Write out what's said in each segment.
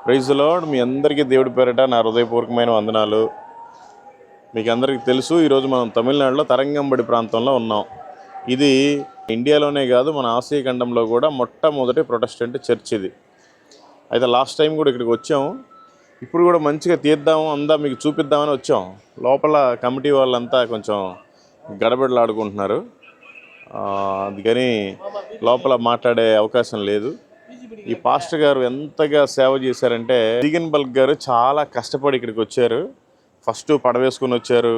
Praise the lord. మీ అందరికీ దేవుడి పేరిట నా హృదయపూర్వకమైన వందనాలు. మీకు అందరికీ తెలుసు, ఈరోజు మనం తమిళనాడులో తరంగంబడి ప్రాంతంలో ఉన్నాం. ఇది ఇండియాలోనే కాదు, మన ఆసియా ఖండంలో కూడా మొట్టమొదటి ప్రొటెస్టెంట్ చర్చ్ ఇది. అయితే లాస్ట్ టైం కూడా ఇక్కడికి వచ్చాము. ఇప్పుడు కూడా మంచిగా తీద్దాము, అందా మీకు చూపిద్దామని వచ్చాం. లోపల కమిటీ వాళ్ళంతా కొంచెం గడబిడలాడుకుంటున్నారు, అందుకని లోపల మాట్లాడే అవకాశం లేదు. ఈ పాస్టర్ గారు ఎంతగా సేవ చేశారంటే, జీగన్ బల్క్ గారు చాలా కష్టపడి ఇక్కడికి వచ్చారు. ఫస్ట్ పడవేసుకుని వచ్చారు,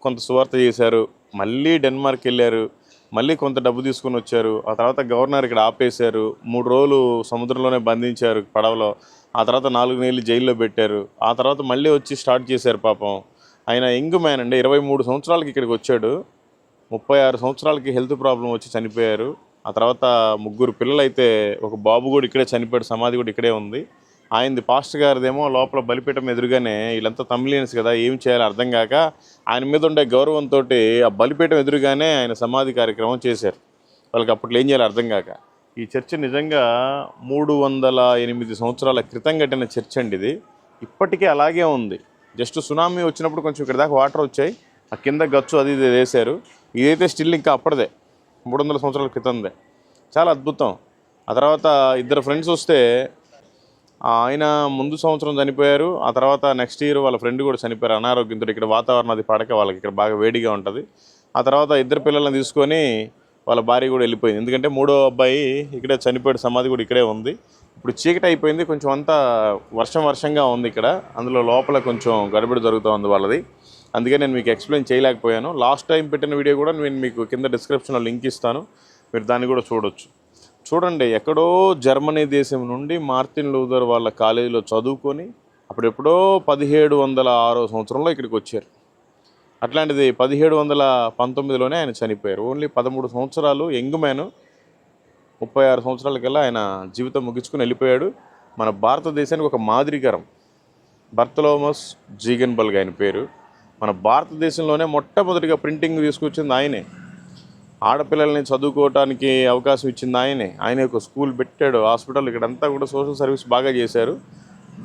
కొంత సువార్త చేశారు, మళ్ళీ డెన్మార్క్ వెళ్ళారు, మళ్ళీ కొంత డబ్బు తీసుకుని వచ్చారు. ఆ తర్వాత గవర్నర్ ఇక్కడ ఆపేశారు, 3 రోజులు సముద్రంలోనే బంధించారు పడవలో. ఆ తర్వాత 4 నెలలు జైల్లో పెట్టారు. ఆ తర్వాత మళ్ళీ వచ్చి స్టార్ట్ చేశారు. పాపం ఆయన యంగ్ మ్యాన్ అండి, 23 సంవత్సరాలకి ఇక్కడికి వచ్చాడు. 36 సంవత్సరాలకి హెల్త్ ప్రాబ్లం వచ్చి చనిపోయారు. ఆ తర్వాత 3 పిల్లలు అయితే, ఒక బాబు కూడా ఇక్కడే చనిపోయాడు, సమాధి కూడా ఇక్కడే ఉంది. ఆయనది పాస్టర్ గారిదేమో లోపల బలిపీఠం ఎదురుగానే. వీళ్ళంతా తమిళియన్స్ కదా, ఏం చేయాలో అర్థం కాక ఆయన మీద ఉండే గౌరవంతో ఆ బలిపీఠం ఎదురుగానే ఆయన సమాధి కార్యక్రమం చేశారు. వాళ్ళకి అప్పట్లో ఏం చేయాలో అర్థం కాక. ఈ చర్చ్ నిజంగా 308 సంవత్సరాల క్రితం కట్టిన చర్చ్ అండి ఇది. ఇప్పటికీ అలాగే ఉంది. జస్ట్ సునామీ వచ్చినప్పుడు కొంచెం ఇక్కడ దాకా వాటర్ వచ్చాయి, ఆ కింద గచ్చు అది ఇది వేశారు. ఇదైతే స్టిల్ ఇంకా అప్పటిదే, 300 సంవత్సరాల క్రితందే. చాలా అద్భుతం. ఆ తర్వాత 2 ఫ్రెండ్స్ వస్తే, ఆయన ముందు సంవత్సరం చనిపోయారు. ఆ తర్వాత నెక్స్ట్ ఇయర్ వాళ్ళ ఫ్రెండ్ కూడా చనిపోయారు అనారోగ్యంతో. ఇక్కడ వాతావరణం అది పడక వాళ్ళకి ఇక్కడ బాగా వేడిగా ఉంటుంది. ఆ తర్వాత 2 పిల్లల్ని తీసుకొని వాళ్ళ భార్య కూడా వెళ్ళిపోయింది. ఎందుకంటే 3వ అబ్బాయి ఇక్కడే చనిపోయాడు, సమాధి కూడా ఇక్కడే ఉంది. ఇప్పుడు చీకటి అయిపోయింది, కొంచెం అంతా వర్షంగా ఉంది ఇక్కడ. అందులో లోపల కొంచెం గడబిడ జరుగుతూ ఉంది వాళ్ళది. అందుకే నేను మీకు ఎక్స్ప్లెయిన్ చేయలేకపోయాను. లాస్ట్ టైం పెట్టిన వీడియో కూడా నేను మీకు కింద డిస్క్రిప్షన్లో లింక్ ఇస్తాను, మీరు దాన్ని కూడా చూడొచ్చు. చూడండి, ఎక్కడో జర్మనీ దేశం నుండి మార్టిన్ లూథర్ వాళ్ళ కాలేజీలో చదువుకొని అప్పుడెప్పుడో 1706 సంవత్సరంలో ఇక్కడికి వచ్చారు. అట్లాంటిది 1719లోనే ఆయన చనిపోయారు. ఓన్లీ 13 సంవత్సరాలు యంగ్ మ్యాన్. 36 సంవత్సరాలకల్లా ఆయన జీవితం ముగించుకుని వెళ్ళిపోయాడు. మన భారతదేశానికి ఒక మాదిరికరం. బర్తలోమస్ జీగన్ బల్క్ ఆయన పేరు. మన భారతదేశంలోనే మొట్టమొదటిగా ప్రింటింగ్ తీసుకొచ్చింది ఆయనే. ఆడపిల్లల్ని చదువుకోవటానికి అవకాశం ఇచ్చింది ఆయనే ఒక స్కూల్ పెట్టాడు, హాస్పిటల్, ఇక్కడంతా కూడా సోషల్ సర్వీస్ బాగా చేశారు.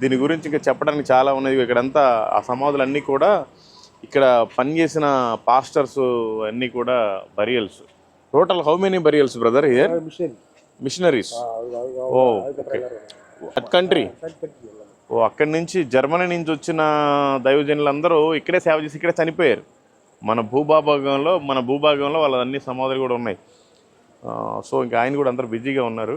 దీని గురించి ఇంకా చెప్పడానికి చాలా ఉన్నాయి. ఇక్కడంతా ఆ సమాధులన్నీ కూడా ఇక్కడ పనిచేసిన పాస్టర్స్ అన్నీ కూడా burials. Total how many burials brother here? Missionaries. Oh okay. At country. Oh, అక్కడి నుంచి జర్మనీ నుంచి వచ్చిన దైవజనులందరూ ఇక్కడే సేవ చేసి ఇక్కడే చనిపోయారు. మన భూభాగంలో వాళ్ళ అన్ని సమాధులు కూడా ఉన్నాయి. సో ఇంకా ఆయన కూడా అందరూ బిజీగా ఉన్నారు.